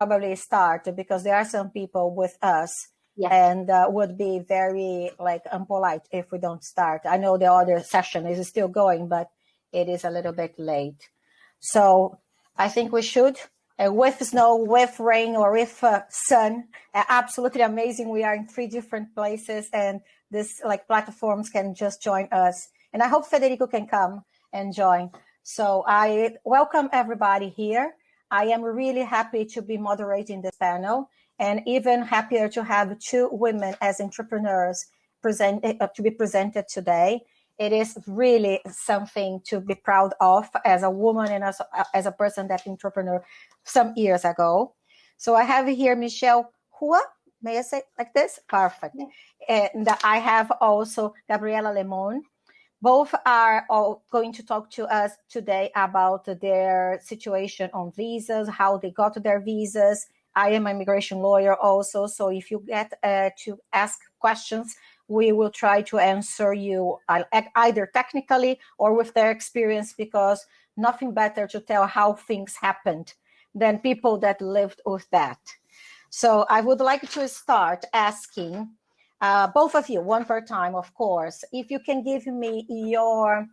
probably start because there are some people with us. Yes. And would be very impolite if we don't start. I know the other session is still going, but it is a little bit late. So I think we should, with snow, with rain, or with sun, absolutely amazing. We are in 3 different places, and this platforms can just join us. And I hope Federico can come and join. So I welcome everybody here. I am really happy to be moderating this panel, and even happier to have 2 women as entrepreneurs to be presented today. It is really something to be proud of as a woman and as a person that entrepreneur some years ago. So I have here Michelle Hua. May I say like this? Perfect. Yeah. And I have also Gabriela Lemon. Both are all going to talk to us today about their situation on visas, how they got their visas. I am an immigration lawyer also, so if you get to ask questions, we will try to answer you either technically or with their experience, because nothing better to tell how things happened than people that lived with that. So I would like to start asking both of you, one per time, of course, if you can give me your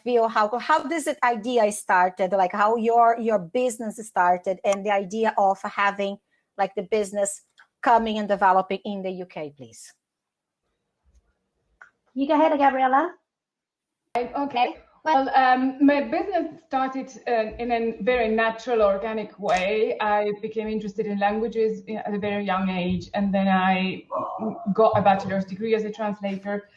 view, how this idea started, like how your business started, and the idea of having the business coming and developing in the UK, please. You go ahead, Gabriela. Okay. Well, my business started in a very natural, organic way. I became interested in languages at a very young age, and then I got a bachelor's degree as a translator.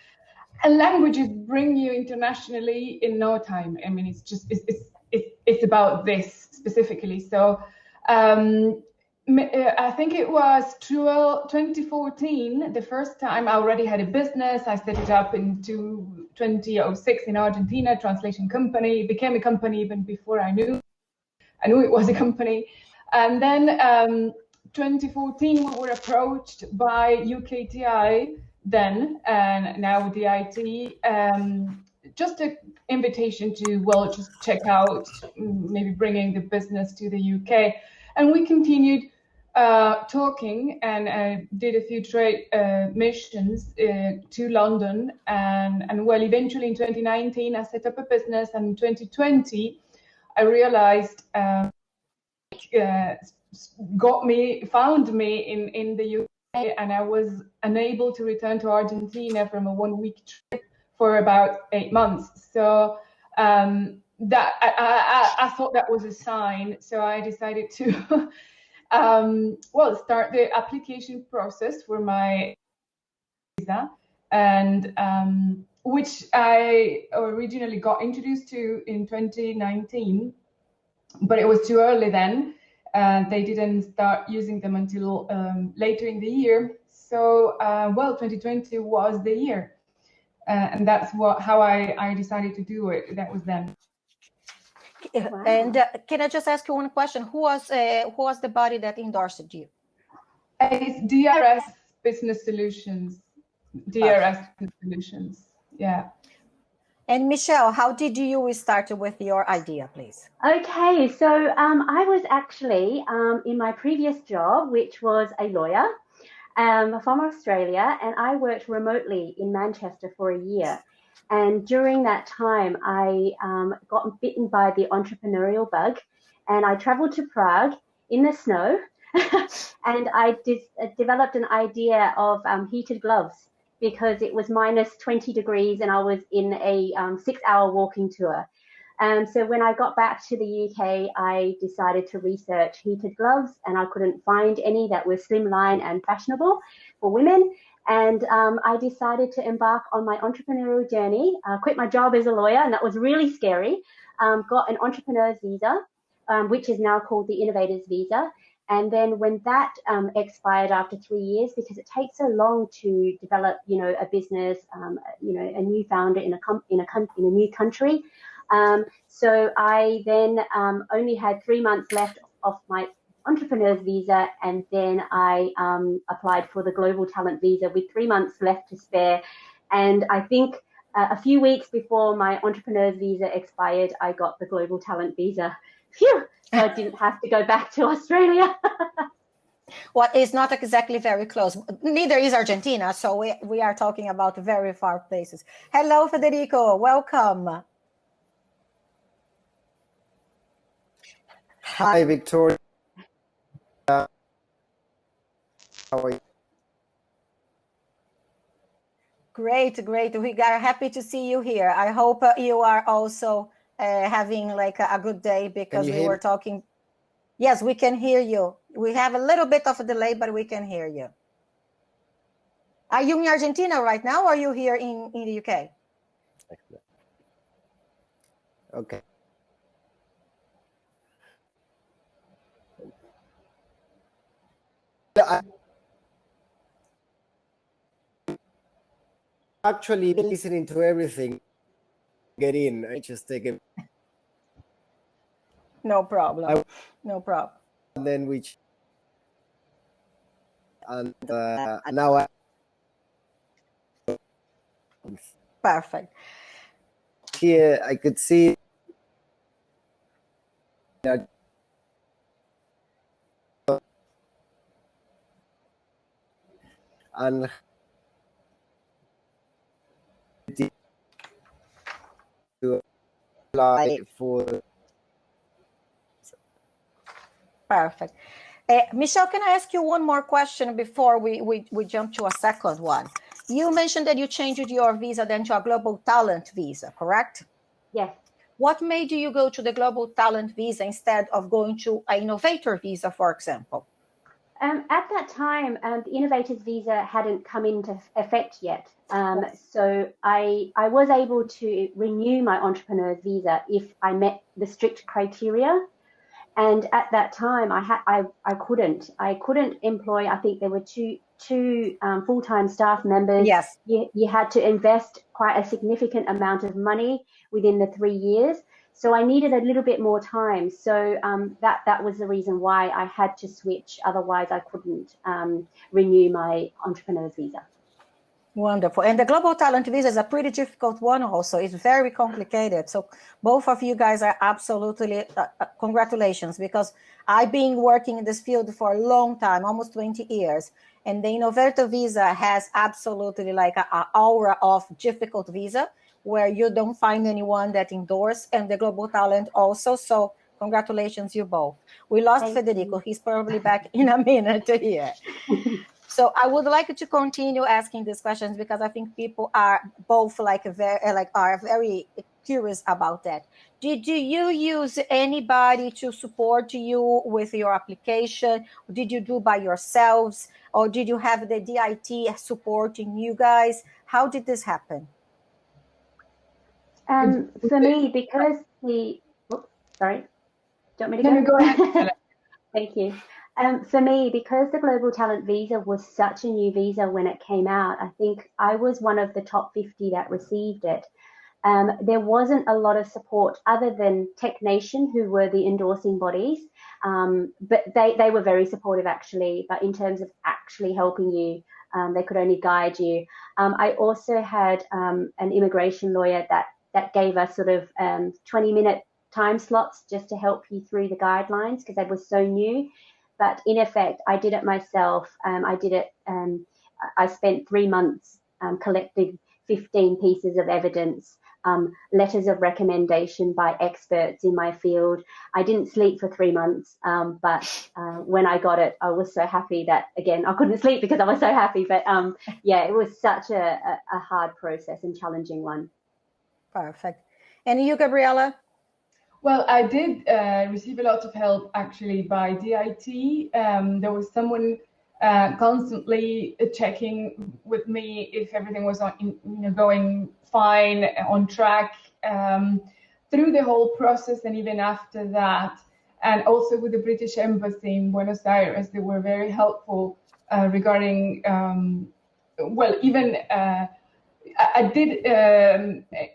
And languages bring you internationally in no time. I mean, it's about this specifically. So I think it was 2014, the first time I already had a business. I set it up in 2006 in Argentina, translation company. It became a company even before I knew it was a company. And then 2014, we were approached by UKTI then, and now with the IT, just an invitation to, well, just check out maybe bringing the business to the UK. And we continued talking and did a few trade missions to London. And well, eventually in 2019, I set up a business. And in 2020, I realized found me in the UK, and I was unable to return to Argentina from a 1-week trip for about 8 months. So that I thought that was a sign. So I decided to start the application process for my visa, and which I originally got introduced to in 2019, but it was too early then. They didn't start using them until later in the year. So 2020 was the year, and that's how I decided to do it. That was then. Wow. And can I just ask you one question? Who was the body that endorsed you? It's DRS Business Solutions. DRS Business Solutions. Yeah. And Michelle, how did you start with your idea, please? Okay, so I was actually in my previous job, which was a lawyer from Australia, and I worked remotely in Manchester for a year. And during that time, I got bitten by the entrepreneurial bug, and I traveled to Prague in the snow, and I developed an idea of heated gloves, because it was minus 20 degrees and I was in a 6-hour walking tour. So when I got back to the UK, I decided to research heated gloves, and I couldn't find any that were slimline and fashionable for women. And I decided to embark on my entrepreneurial journey, quit my job as a lawyer, and that was really scary. Got an entrepreneur's visa, which is now called the Innovators Visa. And then when that expired after 3 years, because it takes so long to develop, a business, a new founder in a new country. So I then only had 3 months left of my entrepreneur's visa, and then I applied for the global talent visa with 3 months left to spare. And I think a few weeks before my entrepreneur's visa expired, I got the global talent visa. Phew! So I didn't have to go back to Australia. Well, it's not exactly very close. Neither is Argentina. So we are talking about very far places. Hello, Federico. Welcome. Hi, Victoria. How are you? Great, great. We are happy to see you here. I hope you are also having like a good day, because we were talking. Yes, we can hear you. We have a little bit of a delay, but we can hear you. Are you in Argentina right now, or are you here in the UK? Okay. Actually listening to everything. Get in. I just take it. No problem. No problem. And then and now I. Perfect. Here I could see that and to apply for. Perfect. Michelle, can I ask you one more question before we jump to a second one? You mentioned that you changed your visa then to a global talent visa, correct? Yes. What made you go to the global talent visa instead of going to an innovator visa, for example? At that time, the innovator's visa hadn't come into effect yet. So I was able to renew my entrepreneur's visa if I met the strict criteria. And at that time, I couldn't employ. I think there were two full-time staff members. Yes. You had to invest quite a significant amount of money within the 3 years. So I needed a little bit more time. So that was the reason why I had to switch. Otherwise, I couldn't renew my entrepreneur's visa. Wonderful. And the global talent visa is a pretty difficult one also. It's very complicated. So both of you guys are absolutely congratulations, because I've been working in this field for a long time, almost 20 years. And the innovator visa has absolutely like an aura of difficult visa, where you don't find anyone that endorse, and the global talent also. So congratulations, you both. We lost Thank Federico. you. He's probably back in a minute here. So I would like to continue asking these questions, because I think people are both very curious about that. Did you use anybody to support you with your application? Did you do by yourselves, or did you have the DIT supporting you guys? How did this happen? For me, because sorry, do you want me to go? No, go ahead. Thank you. For me, because the Global Talent Visa was such a new visa when it came out, I think I was one of the top 50 that received it. There wasn't a lot of support other than TechNation, who were the endorsing bodies, but they were very supportive actually, but in terms of actually helping you, they could only guide you. I also had an immigration lawyer that gave us sort of 20-minute time slots just to help you through the guidelines, because they were so new. But in effect, I did it myself. I spent 3 months collecting 15 pieces of evidence, letters of recommendation by experts in my field. I didn't sleep for 3 months, but when I got it, I was so happy that, again, I couldn't sleep because I was so happy. But yeah, it was such a hard process and challenging one. Perfect. And you, Gabriela? Well, I did receive a lot of help actually by DIT. There was someone constantly checking with me if everything was going fine, on track, through the whole process and even after that. And also with the British Embassy in Buenos Aires, they were very helpful regarding, I did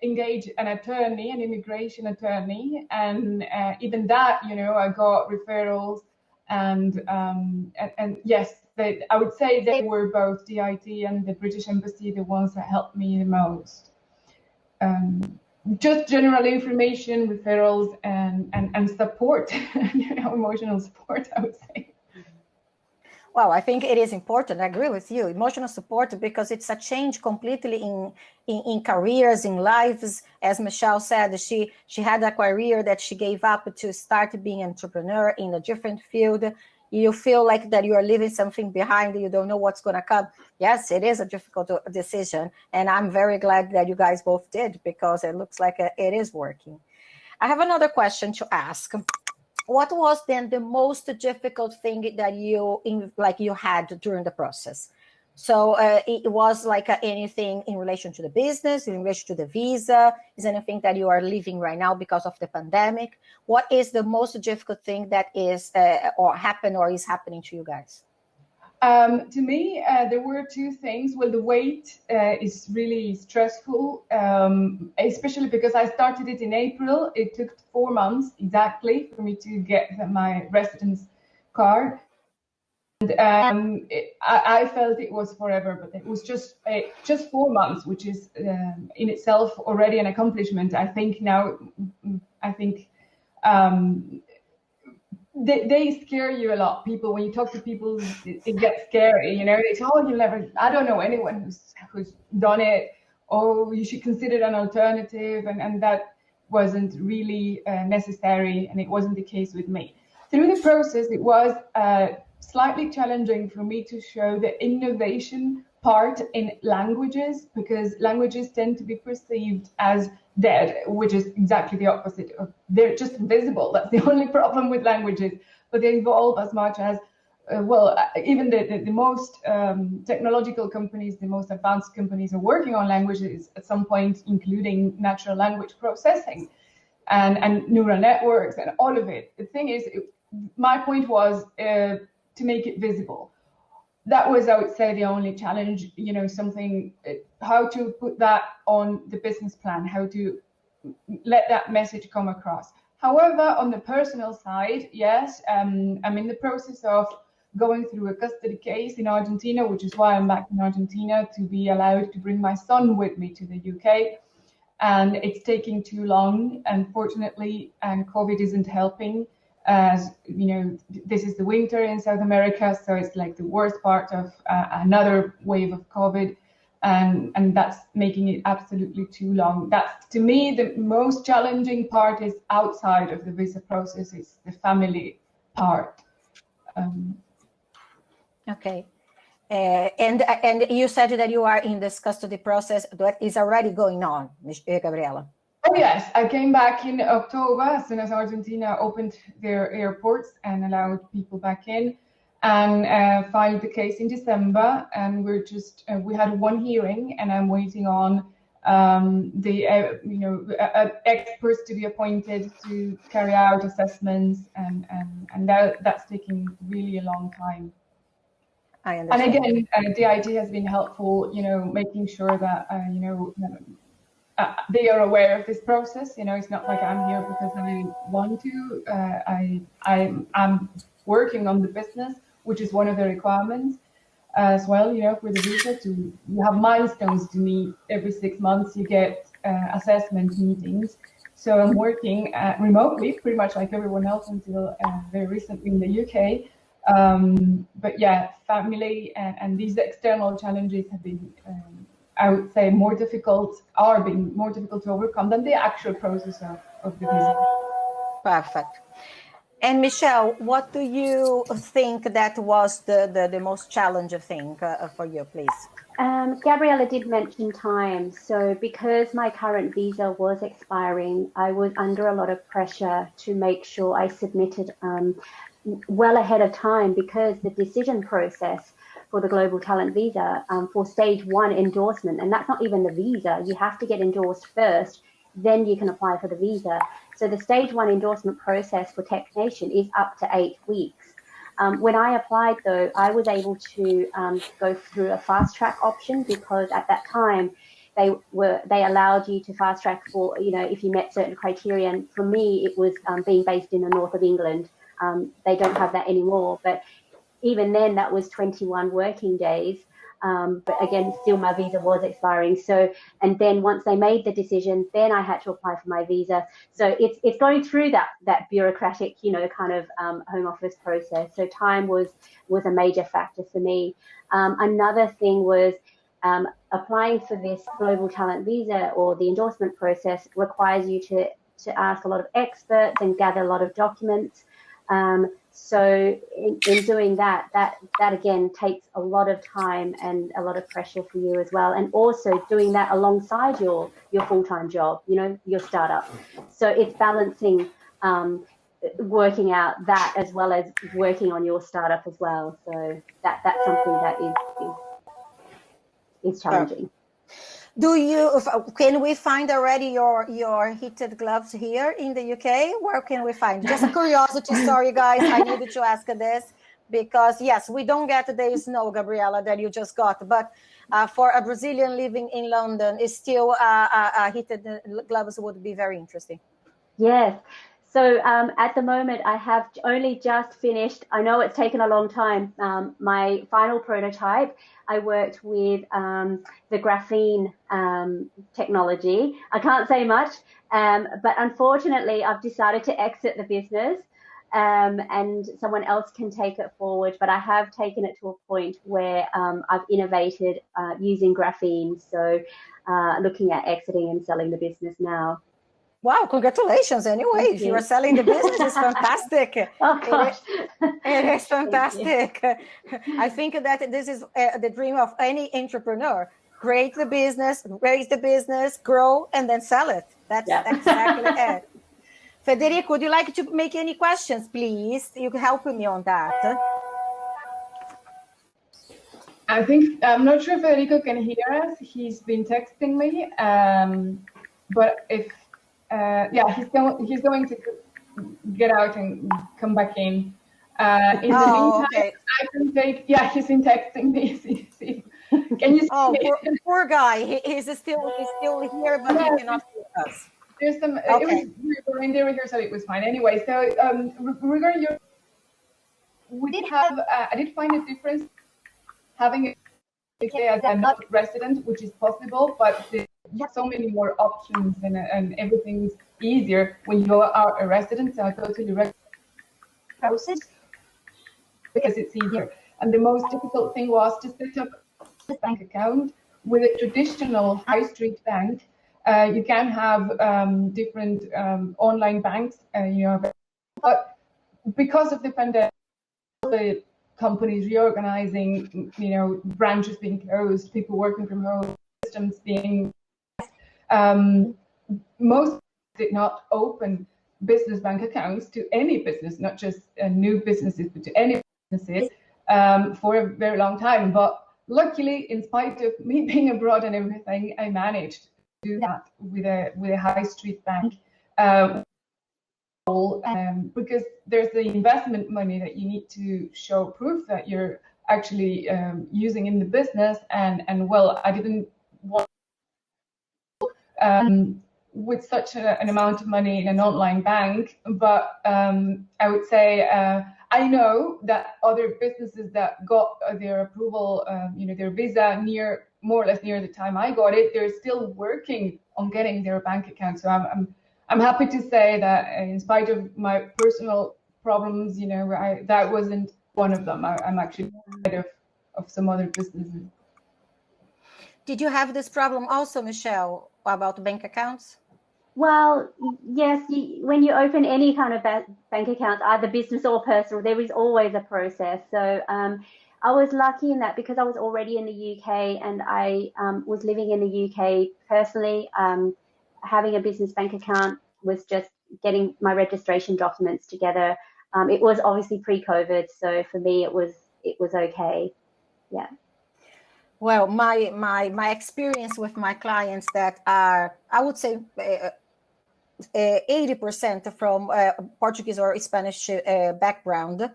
engage an attorney, an immigration attorney, and even that, I got referrals, and yes, I would say they were both DIT and the British Embassy the ones that helped me the most. just general information, referrals, and support, emotional support, I would say. Well, I think it is important. I agree with you. Emotional support, because it's a change completely in careers, in lives. As Michelle said, she had a career that she gave up to start being an entrepreneur in a different field. You feel like that you are leaving something behind. You don't know what's going to come. Yes, it is a difficult decision. And I'm very glad that you guys both did, because it looks like it is working. I have another question to ask. What was then the most difficult thing that you had during the process? So it was like anything in relation to the business, in relation to the visa? Is anything that you are living right now because of the pandemic? What is the most difficult thing that is or happened or is happening to you guys? To me, there were two things. Well, the wait is really stressful, especially because I started it in April. It took 4 months exactly for me to get my residence card. And I felt it was forever, but it was just 4 months, which is in itself already an accomplishment. I think now, they scare you a lot. People, when you talk to people, it gets scary. They say, "Oh, you'll never." I don't know anyone who's done it. Oh, you should consider an alternative, and that wasn't really necessary, and it wasn't the case with me. Through the process, it was slightly challenging for me to show the innovation part in languages, because languages tend to be perceived as dead, which is exactly the opposite. They're just invisible. That's the only problem with languages. But they evolve as much as, even the most technological companies, the most advanced companies are working on languages at some point, including natural language processing and neural networks and all of it. The thing is, my point was to make it visible. That was, I would say, the only challenge, how to put that on the business plan, how to let that message come across. However, on the personal side, yes, I'm in the process of going through a custody case in Argentina, which is why I'm back in Argentina, to be allowed to bring my son with me to the UK. And it's taking too long, unfortunately, and COVID isn't helping. As you know, this is the winter in South America, so it's like the worst part of another wave of COVID, and that's making it absolutely too long. That's, to me, the most challenging part is outside of the visa process. It's the family part. Okay. And you said that you are in this custody process that is already going on, Gabriela. Oh, yes. I came back in October as soon as Argentina opened their airports and allowed people back in, and filed the case in December. And we had one hearing, and I'm waiting on experts to be appointed to carry out assessments, and that's taking really a long time. I understand. And again, DIT has been helpful, making sure that they are aware of this process. It's not like I'm here because I want to. I'm working on the business, which is one of the requirements as well. For the visa, you have milestones to meet every 6 months. You get assessment meetings. So I'm working remotely, pretty much like everyone else until very recently in the UK. But yeah, family and these external challenges have been. I would say being more difficult to overcome than the actual process of the visa. Perfect. And Michelle, what do you think that was the most challenging thing for you, please? Gabriela did mention time. So because my current visa was expiring, I was under a lot of pressure to make sure I submitted well ahead of time, because the decision process for the Global Talent Visa for stage 1 endorsement, and that's not even the visa, you have to get endorsed first, then you can apply for the visa. So the stage 1 endorsement process for TechNation is up to 8 weeks. When I applied, though, I was able to go through a fast track option, because at that time they allowed you to fast track for, if you met certain criteria. And for me, it was being based in the north of England. They don't have that anymore, but even then, that was 21 working days. But again, still my visa was expiring. So, and then once they made the decision, then I had to apply for my visa. So it's going through that bureaucratic, kind of home office process. So time was a major factor for me. Another thing was applying for this global talent visa, or the endorsement process, requires you to ask a lot of experts and gather a lot of documents. So in doing that again takes a lot of time and a lot of pressure for you as well. And also doing that alongside your full-time job, your startup. So it's balancing working out that as well as working on your startup as well. So that's something that is challenging. Can we find already your heated gloves here in the UK? Where can we find? Just a curiosity story, guys. I needed to ask this because yes, we don't get the snow, Gabriela, that you just got, but for a Brazilian living in London, is still heated gloves would be very interesting. Yes. So at the moment, I have only just finished. I know it's taken a long time. My final prototype, I worked with the graphene technology. I can't say much, but unfortunately, I've decided to exit the business, and someone else can take it forward. But I have taken it to a point where I've innovated using graphene. So looking at exiting and selling the business now. Wow, congratulations. Anyway, if you are selling the business, it's fantastic. Oh, gosh. It is fantastic. I think that this is the dream of any entrepreneur. Create the business, raise the business, grow, and then sell it. That's exactly it. Federico, would you like to make any questions, please? You can help me on that. I'm not sure if Federico can hear us. He's been texting me. But if he's going to get out and come back in. In the meantime, okay. I can take. Yeah, he's been texting me. Can you see? Oh, poor guy. He's still here, but he cannot hear us. There's some. Okay. We were in the rehearsal. It was fine. Anyway, so regarding your, we did have. I did find a difference having a as a non-resident, which is possible, but you have so many more options and everything's easier when you are a resident. So I totally recommend the process because it's easier. And the most difficult thing was to set up a bank account with a traditional high street bank. You can have different online banks, but because of the pandemic, the companies reorganizing, branches being closed, people working from home, systems being, most did not open business bank accounts to any business, not just new businesses, but to any businesses for a very long time. But luckily, in spite of me being abroad and everything, I managed to do that with a high street bank. Because there's the investment money that you need to show proof that you're actually using in the business, and well, I didn't want with such an amount of money in an online bank, but I would say I know that other businesses that got their approval, their visa more or less near the time I got it, they're still working on getting their bank account. So I'm happy to say that in spite of my personal problems, that wasn't one of them. I'm actually ahead of some other businesses. Did you have this problem also, Michelle, about bank accounts? Well, yes, when you open any kind of bank account, either business or personal, there is always a process. So I was lucky in that because I was already in the UK and I was living in the UK personally. Having a business bank account was just getting my registration documents together. It was obviously pre-COVID, so for me it was okay. Yeah. Well, my experience with my clients that are, I would say, 80% from Portuguese or Spanish background,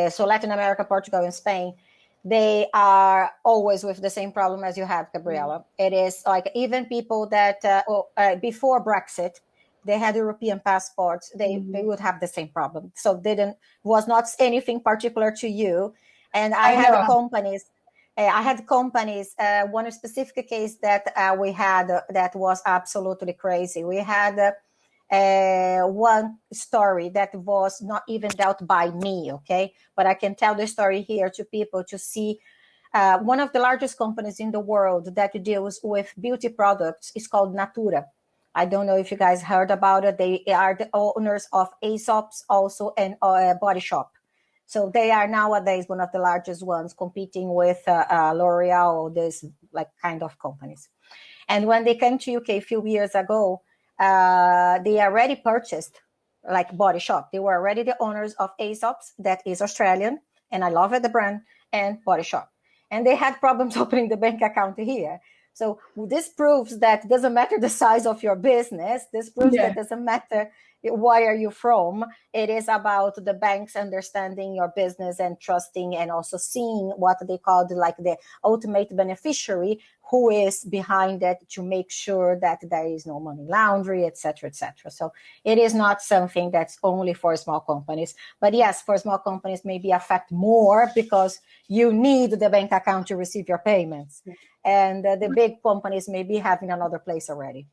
so Latin America, Portugal, and Spain, they are always with the same problem as you have, Gabriela. It is like even people that before Brexit, they had European passports, they would have the same problem. So was not anything particular to you. And I had companies I had companies, one specific case that we had that was absolutely crazy. We had one story that was not even dealt by me, okay? But I can tell the story here to people to see. One of the largest companies in the world that deals with beauty products is called Natura. I don't know if you guys heard about it. They are the owners of Aesop's also and Body Shop. So they are nowadays one of the largest ones competing with L'Oreal or this like kind of companies. And when they came to UK a few years ago, they already purchased like Body Shop. They were already the owners of Aesop's, that is Australian, and I love it, the brand, and Body Shop. And they had problems opening the bank account here. So this proves that it doesn't matter the size of your business. This proves that it doesn't matter where are you from. It is about the banks understanding your business and trusting and also seeing what they call the ultimate beneficiary who is behind it to make sure that there is no money laundering, etc., etc. So it is not something that's only for small companies. But yes, for small companies maybe affect more because you need the bank account to receive your payments. And the big companies may be having another place already.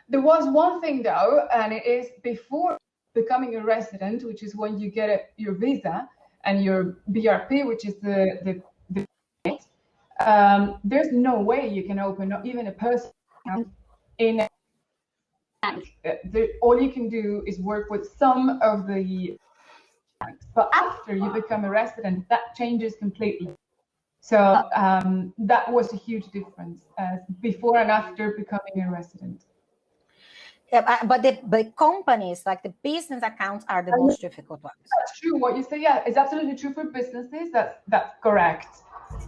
There was one thing though, and it is before becoming a resident, which is when you get your visa and your BRP, which is the there's no way you can open even a personal account in a bank. All you can do is work with some of the banks. But after you become a resident, that changes completely. So that was a huge difference before and after becoming a resident. Yeah, but the companies, like the business accounts, are the most difficult ones. That's true. What you say, yeah, it's absolutely true for businesses. That's correct.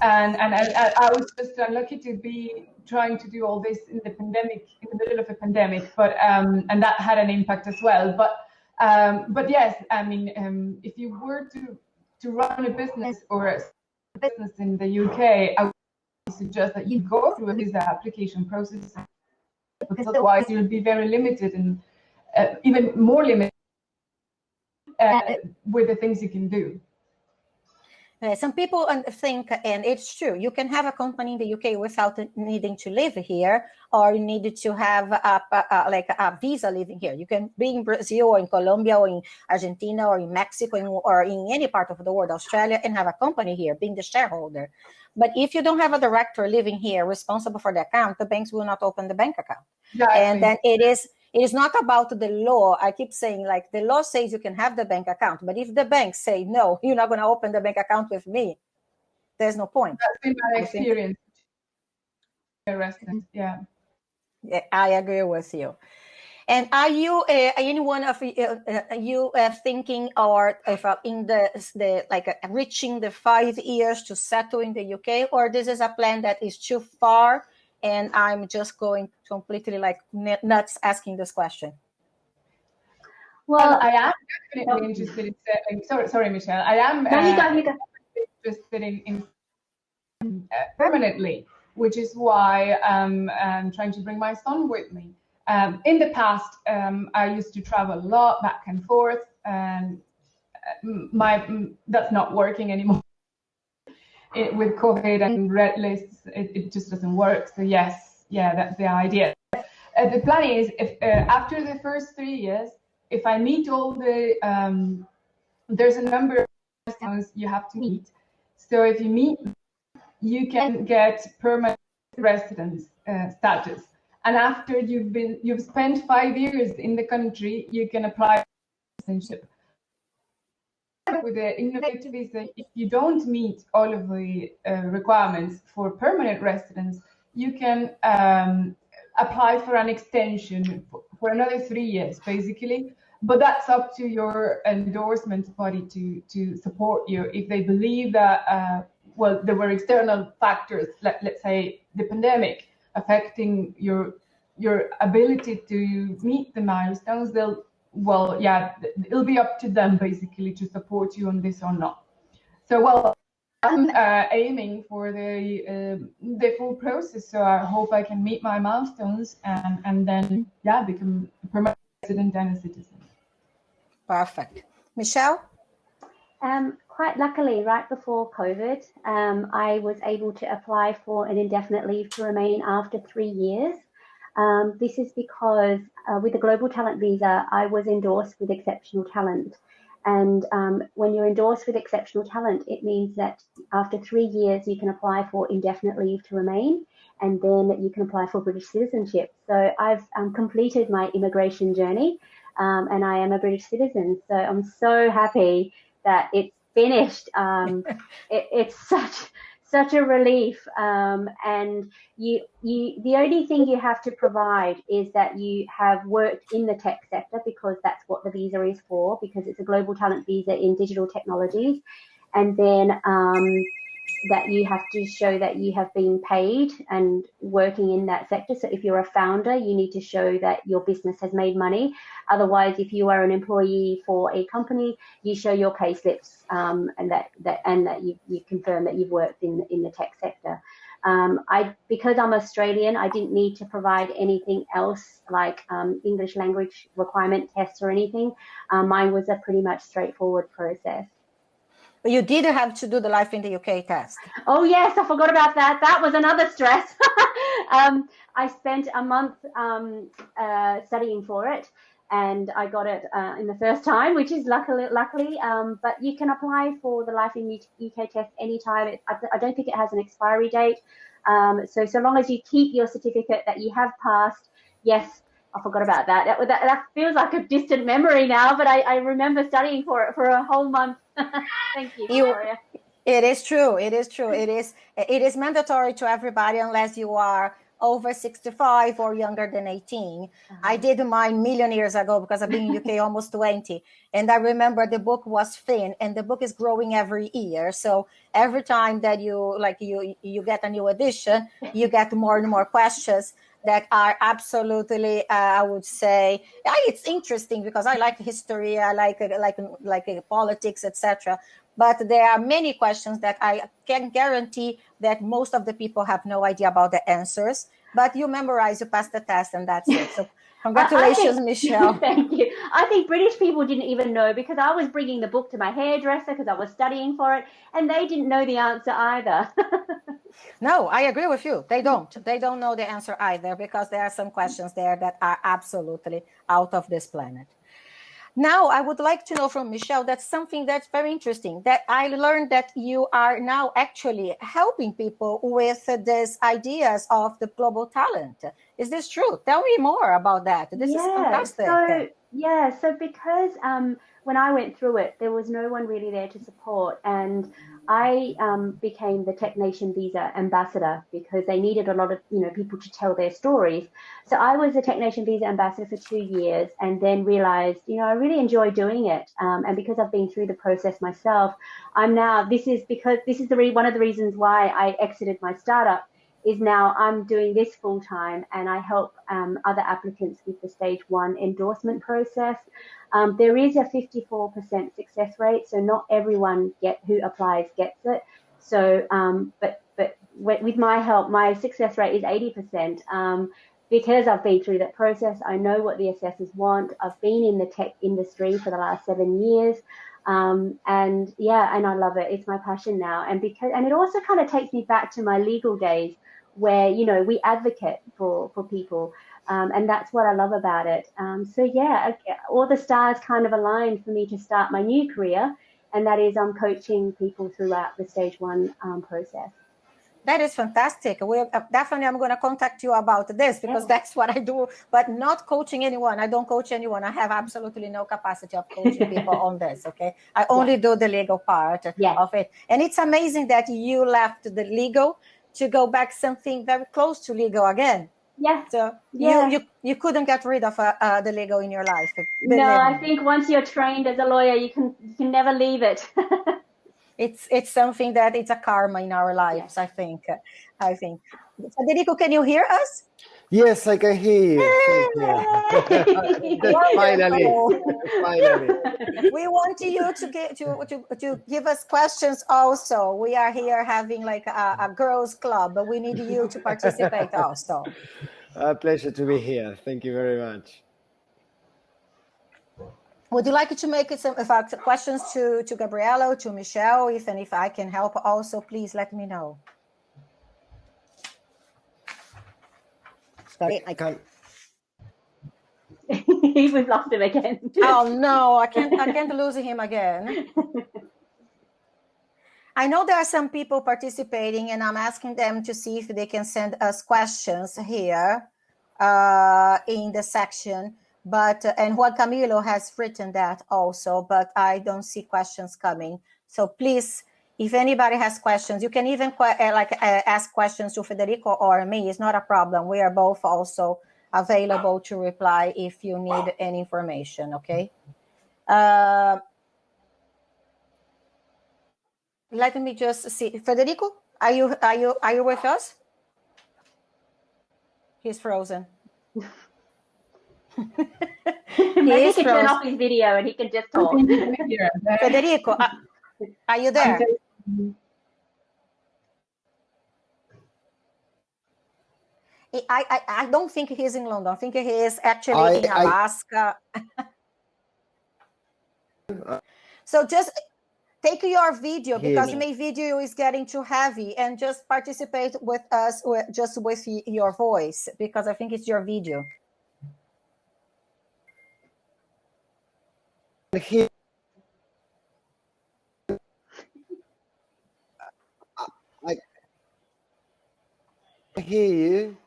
And I was just unlucky to be trying to do all this in the pandemic, in the middle of a pandemic, but and that had an impact as well. But yes, I mean, if you were to run a business or a business in the UK, I would suggest that you go through a visa application process, because otherwise you'll be very limited and even more limited with the things you can do. Some people think, and it's true, you can have a company in the UK without needing to live here, or you need to have a visa living here. You can be in Brazil or in Colombia or in Argentina or in Mexico or in any part of the world, Australia, and have a company here, being the shareholder. But if you don't have a director living here responsible for the account, the banks will not open the bank account. Exactly. And then it is not about the law. I keep saying, like, the law says you can have the bank account, but if the banks say, no, you're not going to open the bank account with me, there's no point. That's been my experience. Yeah. I agree with you. And are you anyone of you thinking or if in the like reaching the 5 years to settle in the UK, or this is a plan that is too far and I'm just going completely like nuts asking this question? Well, I am definitely interested in. Sorry, Michelle. I am interested in permanently, which is why I'm trying to bring my son with me. In the past, I used to travel a lot back and forth, and that's not working anymore. With COVID and red lists, it just doesn't work. So yes, yeah, that's the idea. The plan is, if after the first 3 years, if I meet all the, there's a number of milestones you have to meet. So if you meet, you can get permanent residence status. And after you've spent 5 years in the country, you can apply for citizenship. With the innovative visa, if you don't meet all of the requirements for permanent residence, you can apply for an extension for another 3 years, basically. But that's up to your endorsement body to support you. If they believe that, well, there were external factors, let's say the pandemic, affecting your ability to meet the milestones, it'll be up to them basically to support you on this or not. So, well, I'm aiming for the full process. So I hope I can meet my milestones and then become a permanent resident and a citizen. Perfect. Michelle? quite luckily, right before COVID, I was able to apply for an indefinite leave to remain after 3 years. This is because with the Global Talent Visa, I was endorsed with exceptional talent. And when you're endorsed with exceptional talent, it means that after 3 years, you can apply for indefinite leave to remain, and then you can apply for British citizenship. So I've completed my immigration journey, and I am a British citizen. So I'm so happy that it's finished. It's such a relief, and the only thing you have to provide is that you have worked in the tech sector, because that's what the visa is for, because it's a global talent visa in digital technologies. And then that you have to show that you have been paid and working in that sector. So if you're a founder, you need to show that your business has made money. Otherwise, if you are an employee for a company, you show your pay slips, and that you confirm that you've worked in the tech sector. Because I'm Australian, I didn't need to provide anything else like English language requirement tests or anything. Mine was a pretty much straightforward process. But you did have to do the Life in the UK test. Oh, yes, I forgot about that. That was another stress. I spent a month studying for it, and I got it in the first time, which is luckily. But you can apply for the Life in UK test anytime. I don't think it has an expiry date. So long as you keep your certificate that you have passed, yes. I forgot about that. That feels like a distant memory now, but I remember studying for it for a whole month. Thank you, Victoria. It is true. It is mandatory to everybody unless you are over 65 or younger than 18. I did mine million years ago because I've been in UK almost 20. And I remember the book was thin, and the book is growing every year. So every time that you get a new edition, you get more and more questions that are absolutely, I would say, it's interesting because I like history, I like politics, etc. But there are many questions that I can guarantee that most of the people have no idea about the answers. But you memorize, you pass the test, and that's it. So congratulations, Michelle. Thank you. I think British people didn't even know, because I was bringing the book to my hairdresser because I was studying for it, and they didn't know the answer either. No, I agree with you. They don't know the answer either, because there are some questions there that are absolutely out of this planet. Now, I would like to know from Michelle, that's something that's very interesting, that I learned that you are now actually helping people with these ideas of the global talent. Is this true? Tell me more about that. This is fantastic. So because when I went through it, there was no one really there to support, and I became the Tech Nation Visa ambassador because they needed a lot of people to tell their stories. So I was a Tech Nation Visa ambassador for 2 years, and then realized I really enjoy doing it. And because I've been through the process myself, this is one of the reasons why I exited my startup. Is now I'm doing this full time, and I help other applicants with the stage 1 endorsement process. There is a 54% success rate, so not everyone who applies gets it. So, but with my help, my success rate is 80%. Because I've been through that process, I know what the assessors want. I've been in the tech industry for the last 7 years. And I love it. It's my passion now. And it also kind of takes me back to my legal days, where we advocate for people, and that's what I love about it. All the stars kind of aligned for me to start my new career, and that is I'm coaching people throughout the stage 1 process. That is fantastic. Definitely, I'm going to contact you about this, because that's what I do, but not coaching anyone. I don't coach anyone. I have absolutely no capacity of coaching people on this, okay? I only do the legal part of it. And it's amazing that you left the legal to go back something very close to legal again. Yeah. So you couldn't get rid of the legal in your life. No, I think once you're trained as a lawyer, you can never leave it. It's something that it's a karma in our lives. I think. Federico, can you hear us? Yes, I can hear you. Finally. We want you to give us questions also. We are here having like a girls' club, but we need you to participate also. A pleasure to be here. Thank you very much. Would you like to make some questions to Gabriela, to Michelle? If I can help also, please let me know. Sorry, I can't. We've lost him again. Oh no, I can't lose him again. I know there are some people participating, and I'm asking them to see if they can send us questions here in the section. But and Juan Camilo has written that also, but I don't see questions coming. So please, if anybody has questions, you can even ask questions to Federico or me. It's not a problem. We are both also available to reply if you need any information. Okay. Let me just see. Federico, are you with us? He's frozen. Maybe he can turn off his video and he can just talk. Federico, are you there? I don't think he's in London. I think he is actually in Alaska. So just take your video, because my video is getting too heavy, and just participate with us just with your voice, because I think it's your video. I hear you.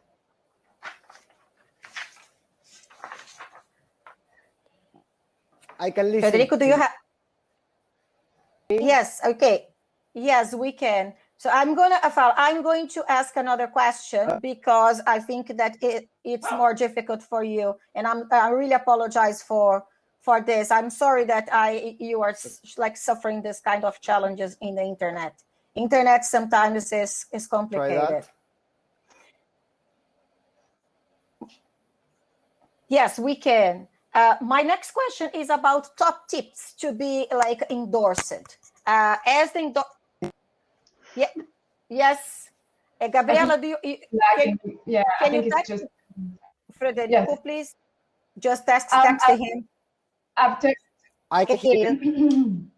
I can listen. Federico, do you have? Yes. Okay. Yes, we can. So I'm going to ask another question, because I think that it's more difficult for you, and I really apologize for this. I'm sorry that you are like suffering this kind of challenges in the internet. Internet sometimes is complicated. Yes, we can. My next question is about top tips to be like endorsed. As the yes, Gabriela, do you? Can you text Federico, please? Just text him. I've texted. I can hear you.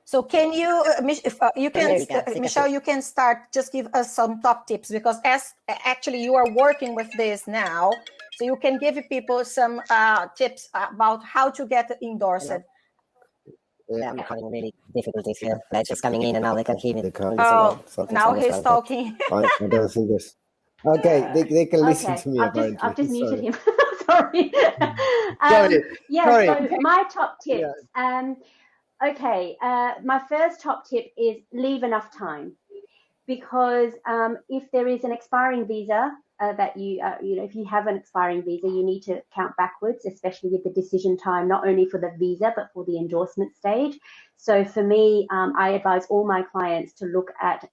So can you, if you can, Michelle, you can start. Just give us some top tips, because as actually you are working with this now, so you can give people some tips about how to get endorsed. Yeah, I'm having really difficulties here. Like just coming in and now they can hear me. Oh, now he's talking. I don't think this. Okay, they can listen to me. I've just muted him. Sorry. Sorry. So my top tips. My first top tip is leave enough time, because if there is an expiring visa that if you have an expiring visa, you need to count backwards, especially with the decision time, not only for the visa, but for the endorsement stage. So for me, I advise all my clients to look at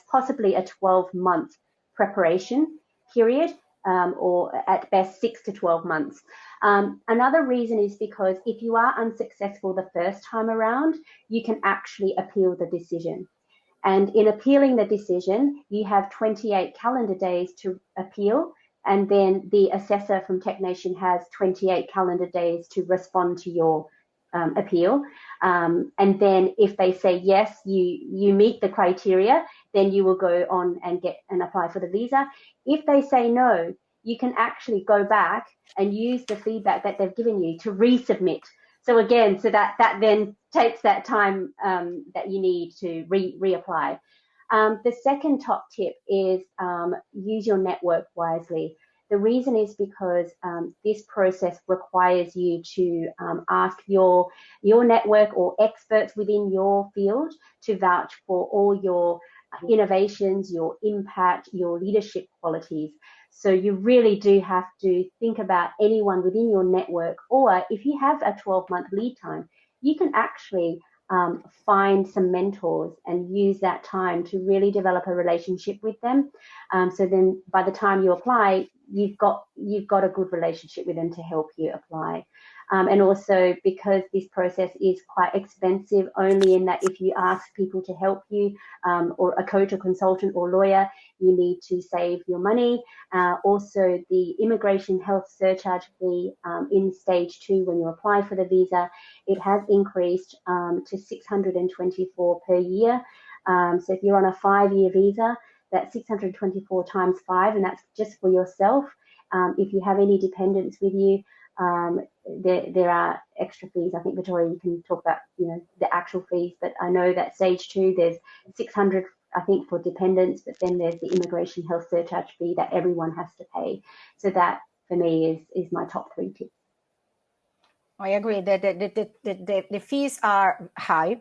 possibly a 12-month preparation period, or at best 6 to 12 months. Another reason is because if you are unsuccessful the first time around, you can actually appeal the decision. And in appealing the decision, you have 28 calendar days to appeal, and then the assessor from TechNation has 28 calendar days to respond to your appeal. And then if they say yes, you meet the criteria, then you will go on and apply for the visa. If they say no, you can actually go back and use the feedback that they've given you to resubmit. So again, that then takes that time that you need to reapply. The second top tip is use your network wisely. The reason is because this process requires you to ask your network or experts within your field to vouch for all your innovations, your impact, your leadership qualities. So you really do have to think about anyone within your network, or if you have a 12-month lead time, you can actually find some mentors and use that time to really develop a relationship with them. So then by the time you apply, you've got a good relationship with them to help you apply. And also because this process is quite expensive, only in that if you ask people to help you, or a coach or consultant or lawyer, you need to save your money. Also, the immigration health surcharge fee in stage 2 when you apply for the visa, it has increased to $624 per year. So if you're on a 5-year visa, that's 624 times 5, and that's just for yourself. If you have any dependents with you, there are extra fees. I think, Victoria, you can talk about the actual fees, but I know that stage 2 there's 600, I think, for dependents, but then there's the immigration health surcharge fee that everyone has to pay. So that for me is my top 3 tips. I agree that the fees are high.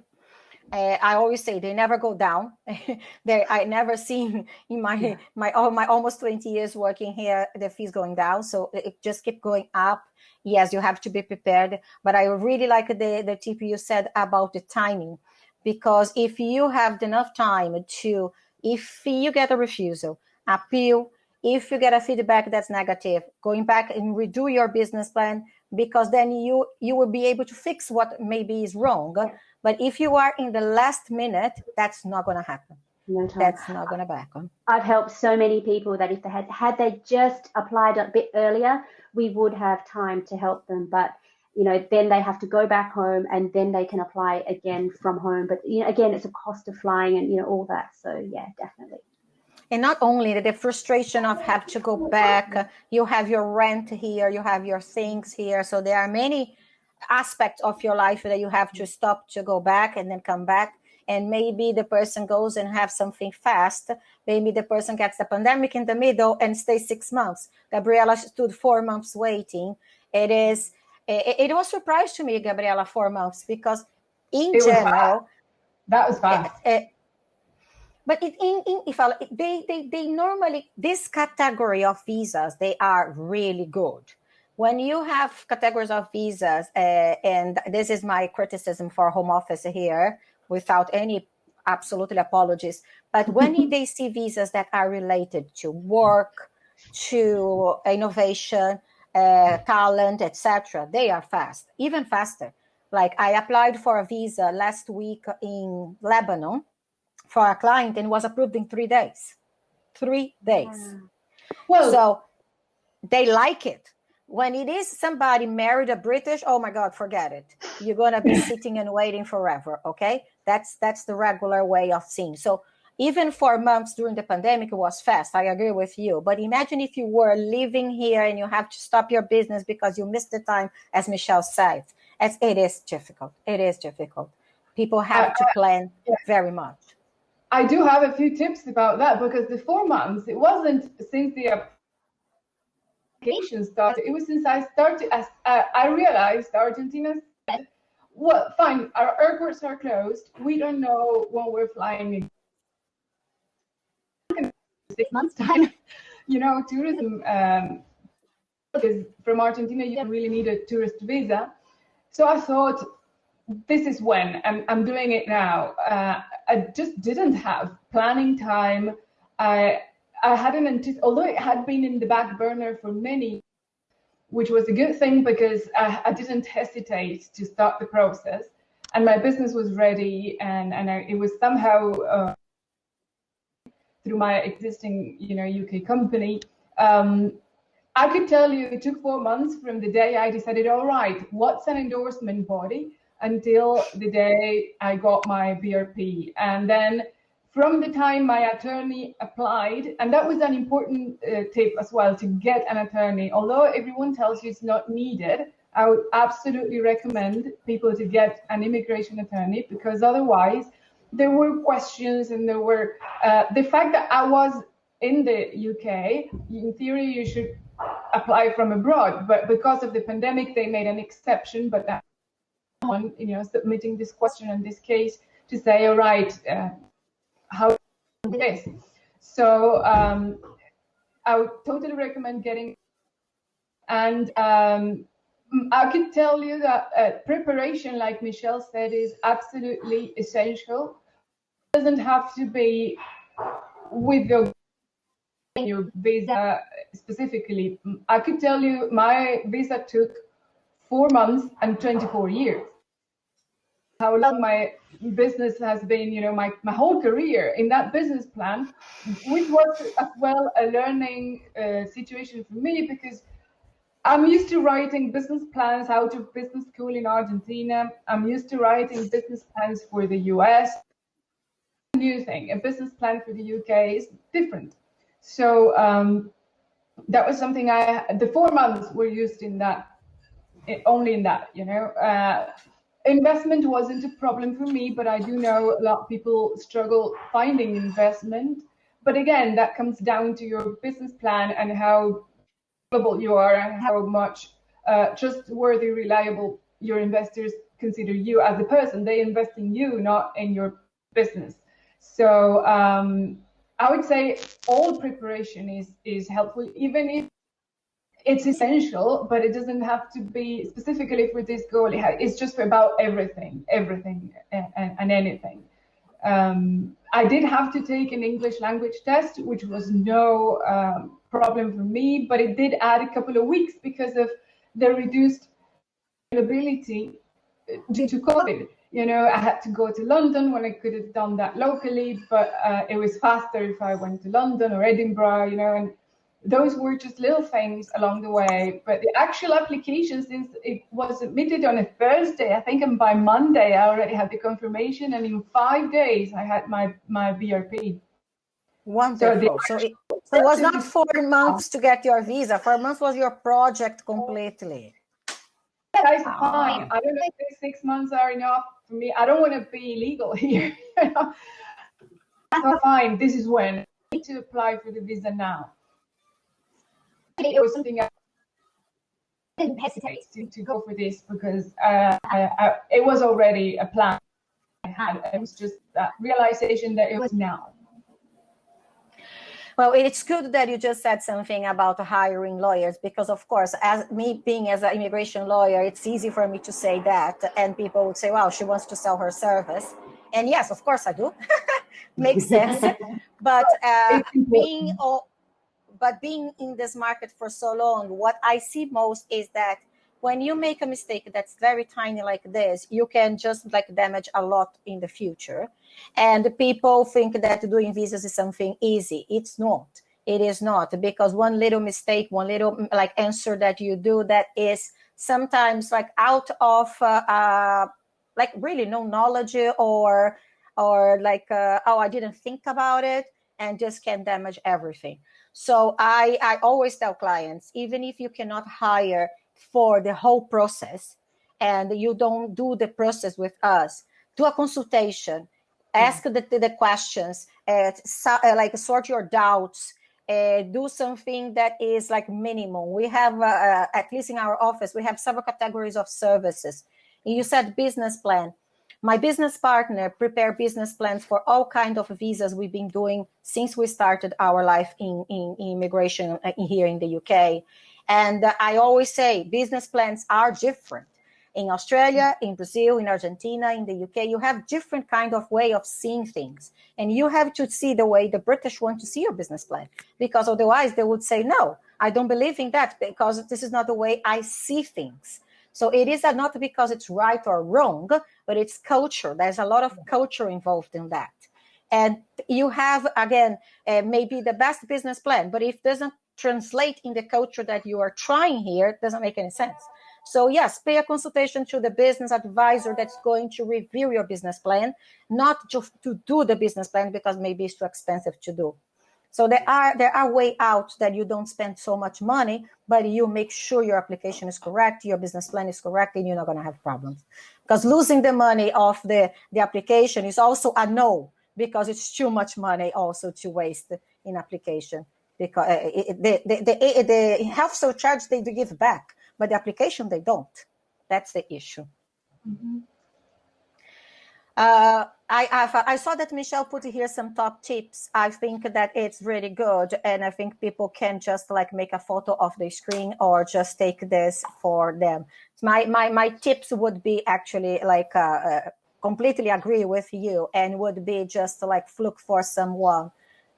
I always say they never go down. I never seen in my almost 20 years working here the fees going down. So it just keep going up. Yes, you have to be prepared. But I really like the tip you said about the timing, because if you have enough time to, if you get a refusal, appeal, if you get a feedback that's negative, going back and redo your business plan, because then you will be able to fix what maybe is wrong. But if you are in the last minute, that's not going to happen. No time. That's not going to happen. I've helped so many people that if they had they just applied a bit earlier, we would have time to help them. But then they have to go back home and then they can apply again from home. But again, it's a cost of flying and all that. So yeah, definitely. And not only the frustration of have to go back, you have your rent here, you have your things here. So there are many aspects of your life that you have to stop to go back and then come back. And maybe the person goes and have something fast. Maybe the person gets the pandemic in the middle and stays 6 months. Gabriela stood 4 months waiting. It was a surprise to me, Gabriela, 4 months, because in general, that was fast. But they normally, this category of visas, they are really good. When you have categories of visas, and this is my criticism for home office here, without any absolutely apologies, but when they see visas that are related to work, to innovation, talent, etc., they are fast, even faster. Like I applied for a visa last week in Lebanon for a client and was approved in 3 days. 3 days. Well, so they like it. When it is somebody married a British, oh my God, forget it. You're going to be sitting and waiting forever, okay? That's the regular way of seeing. So even 4 months during the pandemic, it was fast. I agree with you. But imagine if you were living here and you have to stop your business because you missed the time, as Michelle said. It is difficult. It is difficult. People have to plan very much. I do have a few tips about that, because the 4 months, it wasn't since the application started. It was since I started, as I realized Argentina said, well, fine, our airports are closed. We don't know when we're flying in 6 months' time. Tourism, because from Argentina, you really need a tourist visa. So I thought, this is when I'm doing it now. I just didn't have planning time. I hadn't anticipated, although it had been in the back burner for many, which was a good thing, because I didn't hesitate to start the process, and my business was ready, and it was somehow through my existing UK company. I could tell you it took 4 months from the day I decided, all right, what's an endorsement body, until the day I got my BRP. And then from the time my attorney applied, and that was an important tip as well, to get an attorney. Although everyone tells you it's not needed, I would absolutely recommend people to get an immigration attorney, because otherwise there were questions, and there were the fact that I was in the UK, in theory you should apply from abroad, but because of the pandemic they made an exception. But that one, submitting this question in this case to say, all right, how this? So I would totally recommend getting, and I could tell you that preparation, like Michelle said, is absolutely essential. It doesn't have to be with your visa specifically. I could tell you my visa took 4 months and 24 years. How long my business has been, my whole career in that business plan, which was as well a learning situation for me, because I'm used to writing business plans out of business school in Argentina. I'm used to writing business plans for the US. New thing, a business plan for the UK is different. So that was something the 4 months were used in that, only in that, investment wasn't a problem for me, but I do know a lot of people struggle finding investment. But again, that comes down to your business plan and how reliable you are and how much trustworthy, reliable your investors consider you as a person. They invest in you, not in your business. So I would say all preparation is helpful, even if it's essential, but it doesn't have to be specifically for this goal. It's just about everything and anything. I did have to take an English language test, which was no problem for me, but it did add a couple of weeks because of the reduced availability due to COVID. I had to go to London when I could have done that locally, but it was faster if I went to London or Edinburgh, and those were just little things along the way. But the actual application, since it was submitted on a Thursday, I think, and by Monday I already had the confirmation, and in 5 days I had my BRP. Wonderful. So it was not 4 months to get your visa. 4 months was your project completely. That's fine. I don't know if 6 months are enough for me. I don't want to be illegal here. So fine. This is when I need to apply for the visa now. It was something I didn't hesitate to go for this, because it was already a plan I had. It was just that realization that it was now. Well, it's good that you just said something about hiring lawyers, because of course, as me being as an immigration lawyer, it's easy for me to say that, and people would say, wow, she wants to sell her service. And yes, of course I do. Makes sense. But being in this market for so long, what I see most is that when you make a mistake that's very tiny like this, you can just damage a lot in the future. And people think that doing visas is something easy. It's not. It is not, because one little mistake, one little answer that you do that is sometimes out of really no knowledge or oh, I didn't think about it, and just can damage everything. So I always tell clients, even if you cannot hire for the whole process and you don't do the process with us, do a consultation, ask the questions, sort your doubts, do something that is minimum. We have, at least in our office, we have several categories of services. You said business plan. My business partner prepare business plans for all kinds of visas we've been doing since we started our life in immigration here in the UK. And I always say business plans are different. In Australia, in Brazil, in Argentina, in the UK, you have different kind of way of seeing things. And you have to see the way the British want to see your business plan, because otherwise they would say, no, I don't believe in that, because this is not the way I see things. So it is not because it's right or wrong, but it's culture. There's a lot of culture involved in that. And you have, again, maybe the best business plan, but if it doesn't translate in the culture that you are trying here, it doesn't make any sense. So yes, pay a consultation to the business advisor that's going to review your business plan, not just to do the business plan because maybe it's too expensive to do. So there are way out that you don't spend so much money, but you make sure your application is correct, your business plan is correct, and you're not going to have problems. Because losing the money of the application is also a no, because it's too much money also to waste in application. Because the health surcharge they do give back, but the application they don't. That's the issue. Mm-hmm. I saw that Michelle put here some top tips. I think that it's really good, and I think people can just make a photo of the screen or just take this for them. My tips would be actually completely agree with you, and would be just look for someone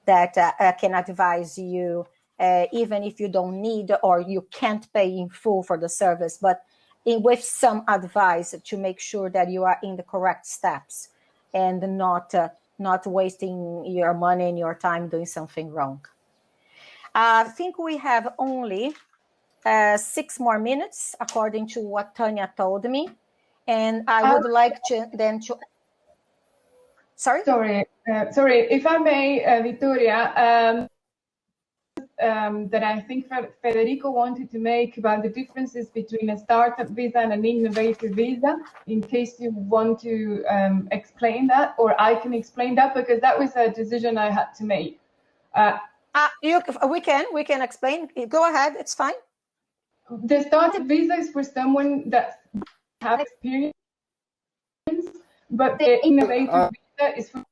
that can advise you, even if you don't need or you can't pay in full for the service. But with some advice to make sure that you are in the correct steps and not wasting your money and your time doing something wrong. I think we have only 6 more minutes, according to what Tanya told me. And I would like to then to... Sorry? Sorry, if I may, Vittoria, that I think Federico wanted to make about the differences between a startup visa and an innovator visa, in case you want to explain that, or I can explain that, because that was a decision I had to make. We can explain. Go ahead, it's fine. The startup visa is for someone that has experience, but the innovator visa is for...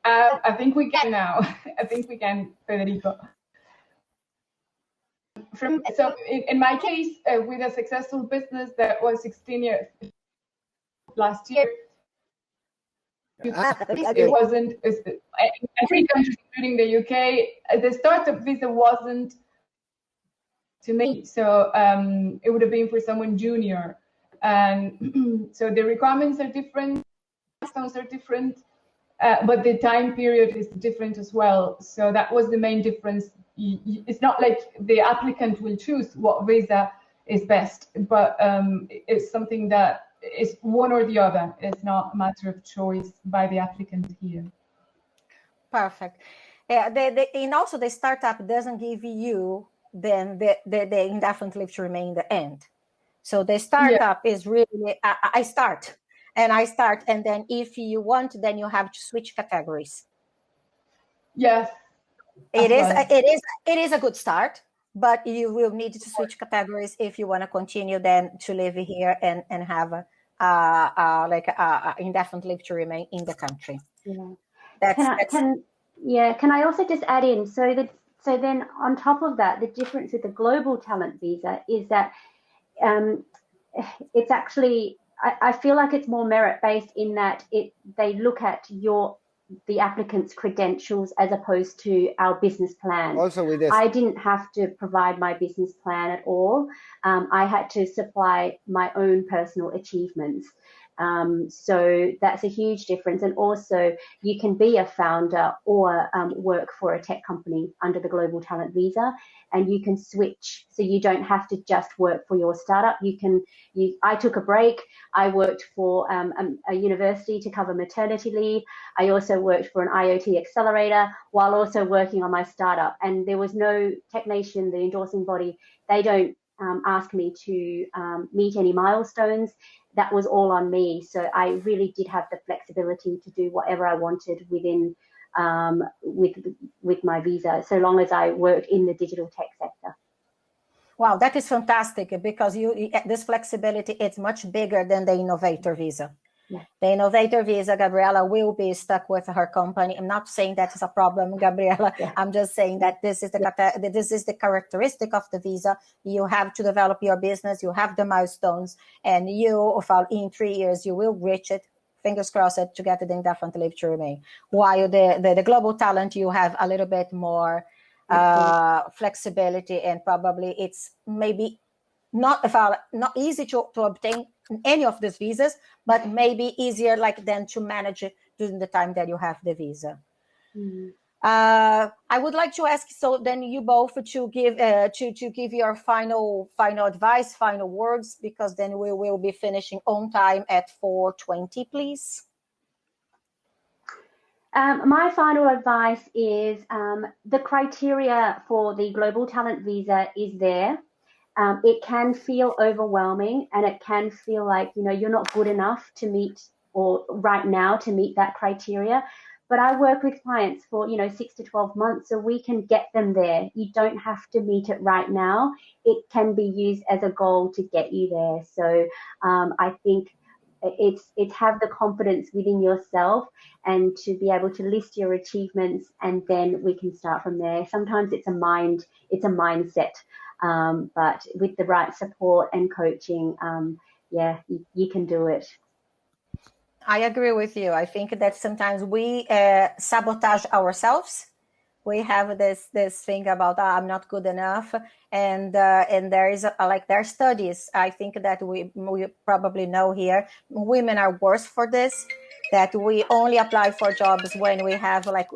I think we can now. I think we can, Federico. So in my case, with a successful business that was 16 years last year, it wasn't, every country, including the UK, the startup visa wasn't to me. So it would have been for someone junior. And so the requirements are different, milestones are different, but the time period is different as well. So that was the main difference. It's not like the applicant will choose what visa is best, but it's something that is one or the other. It's not a matter of choice by the applicant here. Perfect. And also the startup doesn't give you then the indefinite leave to remain the end. So the startup is really, I start, and then if you want, then you have to switch categories. Yes. It is a good start, but you will need to switch categories if you want to continue then to live here and have a indefinite leave to remain in the country. Yeah. Can I also just add in, so then on top of that, the difference with the global talent visa is that it's actually, I feel like it's more merit-based in that they look at the applicant's credentials as opposed to our business plan. Also with this, I didn't have to provide my business plan at all. I had to supply my own personal achievements. So that's a huge difference. And also you can be a founder or work for a tech company under the Global Talent Visa, and you can switch. So you don't have to just work for your startup. I took a break. I worked for a university to cover maternity leave. I also worked for an IoT accelerator while also working on my startup. And there was no technician, the endorsing body, they don't ask me to meet any milestones. That was all on me. So I really did have the flexibility to do whatever I wanted within with my visa, so long as I worked in the digital tech sector. Wow, that is fantastic, because this flexibility is much bigger than the innovator visa. Yeah. The innovator visa, Gabriela, will be stuck with her company. I'm not saying that is a problem, Gabriela. Yeah. I'm just saying that this is the characteristic of the visa. You have to develop your business. You have the milestones, and in 3 years you will reach it. Fingers crossed to get the indefinite leave to remain. While the global talent, you have a little bit more flexibility, and probably it's maybe not easy to obtain any of these visas, but maybe easier than to manage it during the time that you have the visa. Mm-hmm. I would like to ask, so then you both to give your final advice, final words, because then we will be finishing on time at 4:20, please. My final advice is the criteria for the Global Talent Visa is there. It can feel overwhelming, and it can feel like, you're not good enough to meet, or right now to meet that criteria. But I work with clients for, 6 to 12 months, so we can get them there. You don't have to meet it right now. It can be used as a goal to get you there. So I think it's have the confidence within yourself and to be able to list your achievements, and then we can start from there. Sometimes it's a mindset. But with the right support and coaching, you can do it. I agree with you. I think that sometimes we sabotage ourselves we have this thing about I'm not good enough, and there is like there are studies. I think that we probably know here women are worse for this. That we only apply for jobs when we have like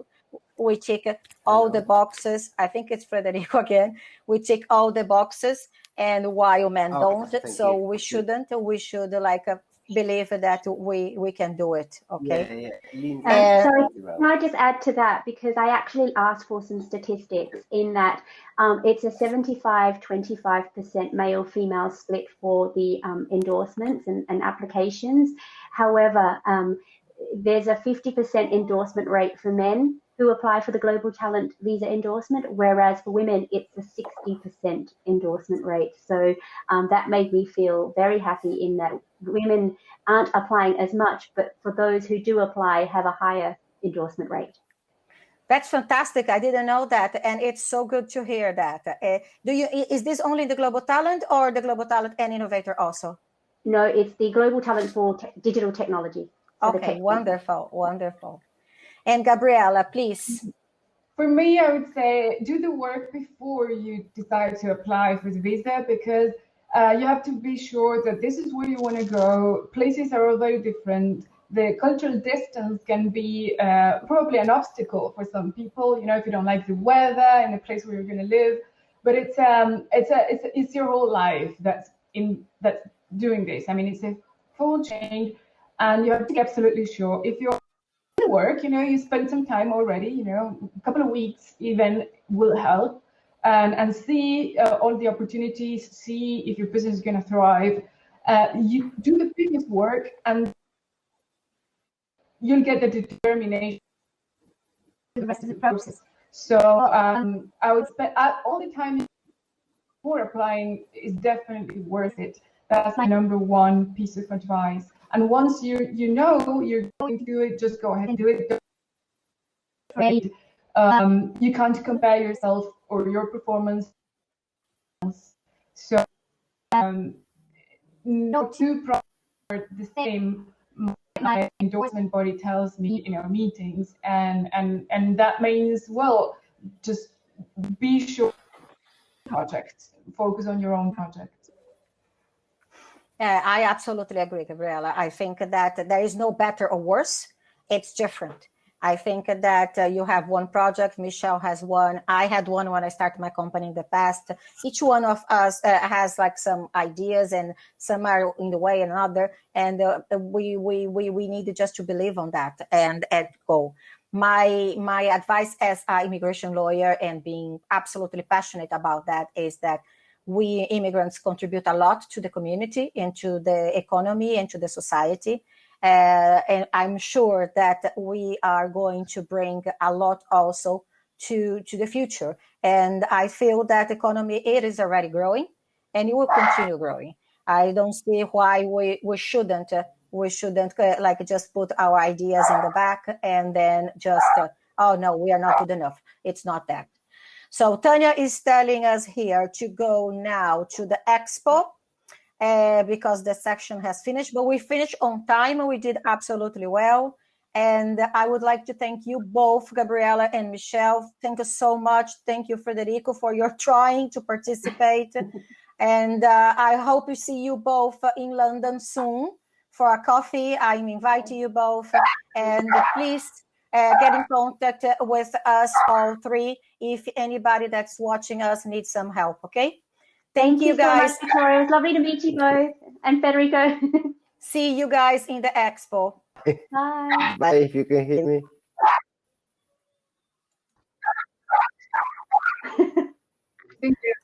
we tick all the boxes. I think it's Federico again. We tick all the boxes, and while men don't. So we shouldn't. We should like believe that we can do it. Okay. Sorry, can I just add to that, because I actually asked for some statistics in that it's a 75-25% male-female split for the endorsements and applications. However, there's a 50% endorsement rate for men who apply for the Global Talent Visa endorsement, whereas for women, it's a 60% endorsement rate. So that made me feel very happy in that women aren't applying as much, but for those who do apply, have a higher endorsement rate. That's fantastic. I didn't know that, and it's so good to hear that. Is this only the Global Talent or the Global Talent and Innovator also? No, it's the Global Talent for digital technology. Okay, wonderful, wonderful. And Gabriela, please. For me, I would say do the work before you decide to apply for the visa, because you have to be sure that this is where you want to go. Places are all very different. The cultural distance can be probably an obstacle for some people, you know, if you don't like the weather in the place where you're going to live. But it's your whole life that's doing this. I mean, it's a full change, and you have to be absolutely sure if you're work, you know, you spend some time already, you know, a couple of weeks even will help, and see all the opportunities, see if your business is going to thrive. You do the previous work, and you'll get the determination for the rest of the process. So I would spend all the time before applying is definitely worth it. That's my number one piece of advice. And once you know you're going to do it, just go ahead and do it. Don't be afraid. You can't compare yourself or your performance. So no two products are the same. My endorsement body tells me, you know, meetings, and that means, well, just be sure projects, focus on your own project. I absolutely agree, Gabriela. I think that there is no better or worse. It's different. I think that you have one project, Michelle has one, I had one when I started my company in the past. Each one of us has like some ideas, and some are in the way and another, and we need just to believe on that and go. My advice as an immigration lawyer, and being absolutely passionate about that, is that we immigrants contribute a lot to the community and to the economy and to the society. And I'm sure that we are going to bring a lot also to the future. And I feel that economy, it is already growing, and it will continue growing. I don't see why we shouldn't like just put our ideas in the back and then just, oh no, we are not good enough. It's not that. So Tanya is telling us here to go now to the expo because the section has finished, but we finished on time and we did absolutely well. And I would like to thank you both, Gabriela and Michelle. Thank you so much. Thank you, Federico, for your trying to participate. And I hope to see you both in London soon for a coffee. I'm inviting you both. And please get in contact with us all three if anybody that's watching us needs some help, okay? Thank you guys. So much, Victoria. It's lovely to meet you both. And Federico. See you guys in the expo. Bye. Bye, if you can hear me. Thank you.